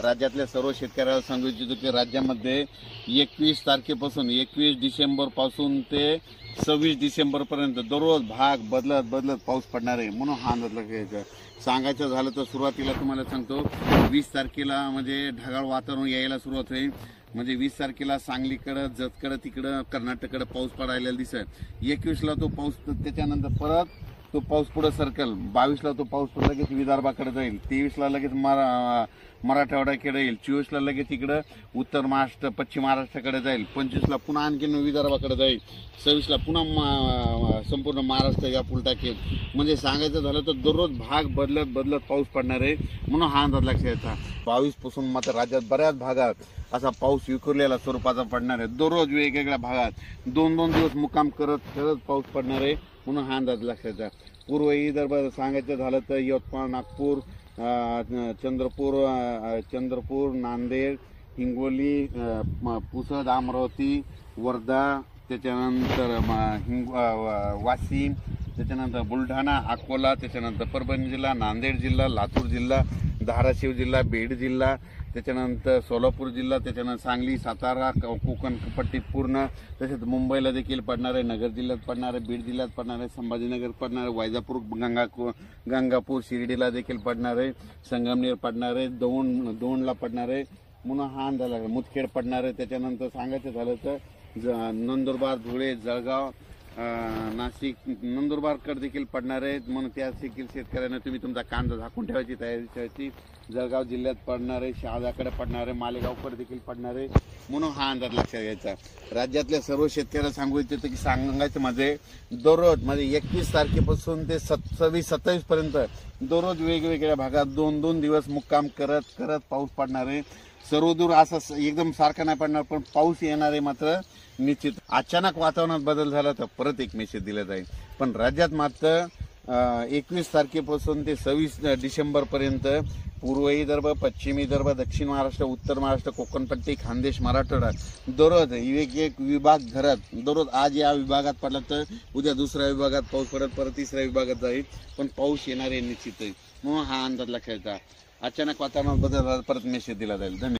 राज्यातल्या सर्व शेतकऱ्याला सांगू इच्छितो की राज्यामध्ये 21 तारखेपासून 21 डिसेंबर पासून ते 26 डिसेंबर पर्यंत दररोज भाग बदलत पाऊस पडणार आहे। म्हणून हा अंदाज घ्यायचा। सांगायचं झालं तर सुरुवातीला तुम्हाला सांगतो 20 तारखेला म्हणजे ढगाळ वातावरण यायला सुरुवात होईल। म्हणजे 20 तारखेला सांगलीकडे जतकडे तिकडे कर्नाटककडे पाऊस पडायला दिसत। 21 ला तो पाऊस, त्याच्यानंतर परत तो पाऊस पुढे सरकल। 22 ला तो पाऊस लगेच विदर्भाकडे जाईल। 23 ला लगेच मराठवाड्याकडे येईल। 24 ला लगेच इकडे उत्तर महाराष्ट्र पश्चिम महाराष्ट्राकडे जाईल। 25 ला पुन्हा आणखीन विदर्भाकडे जाईल। 26 ला पुन्हा संपूर्ण महाराष्ट्र या फुलटाकेल। म्हणजे सांगायचं झालं तर दररोज भाग बदलत पाऊस पडणार आहे। म्हणून हा अंदाज लक्षात घ्यायचा। 22 पासून मात्र राज्यात बऱ्याच भागात असा पाऊस विखुरलेला स्वरूपाचा पडणार आहे। दररोज वेगवेगळ्या भागात 2-2 दिवस मुक्काम करत पाऊस पडणार आहे। म्हणून हा अंदाज लक्षात घ्या। पूर्व विदर्भ सांगायचं झालं तर यवतमाळ, नागपूर, चंद्रपूर, नांदेड, हिंगोली, पुसद, अमरावती, वर्धा, त्याच्यानंतर वाशिम, त्याच्यानंतर बुलढाणा, अकोला, त्याच्यानंतर परभणी जिल्हा, नांदेड जिल्हा, लातूर जिल्हा, धाराशिव जिल्हा, बीड जिल्हा, त्याच्यानंतर सोलापूर जिल्हा, त्याच्यानंतर सांगली, सातारा, कोकण पट्टी पूर्ण, तसेच मुंबईला देखील पडणार आहे, नगर जिल्ह्यात पडणार आहे, बीड जिल्ह्यात पडणार आहे, संभाजीनगर पडणार आहे, वैजापूर, गंगापूर, शिर्डीला देखील पडणार आहे, संगमनेर पडणार आहे, दौंडला पडणार आहे। म्हणून हा अंदाज आहे। मुदखेड पडणार आहे। त्याच्यानंतर सांगायचं झालं तर नंदुरबार, धुळे, जळगाव, नाशिक, नंदुरबारकडे देखील पडणार आहेत। म्हणून त्या देखील शेतकऱ्यांना तुम्ही तुमचा कांदा झाकून ठेवायची तयारी ठेवायची। जळगाव जिल्ह्यात पडणार आहे, शहादाकडे पडणार आहे, मालेगावकडे देखील पडणार आहे। म्हणून हा अंदाज लक्षात घ्यायचा। राज्यातल्या सर्व शेतकऱ्यांना सांगू इच्छितो की सांगायचं म्हणजे दररोज म्हणजे 21 तारखेपासून ते 26-27 पर्यंत दररोज वेगवेगळ्या भागात 2-2 दिवस मुक्काम करत पाऊस पडणार आहे। सर्वदूर असं एकदम सारखा नाही पडणार, पण पाऊस येणार आहे मात्र निश्चित। अचानक वातावरणात बदल झाला तर परत एक मेसेज दिला जाईल। पण राज्यात मात्र 21 तारखेपासून ते 26 डिसेंबर पर्यंत पूर्व विदर्भ, पश्चिम विदर्भ, दक्षिण महाराष्ट्र, उत्तर महाराष्ट्र, कोकणपट्टी, खानदेश, मराठवाडा दररोज एक विभाग धरत दररोज आज या विभागात पडला तर उद्या दुसऱ्या विभागात पाऊस पडत, परत तिसऱ्या विभागात जाईल, पण पाऊस येणार आहे निश्चित आहे। म्हणून हा अंदाज लक्षात घ्यायचा। अचानक वातावरणात बदल झाला परत मेसेज दिला जाईल। धन्यवाद।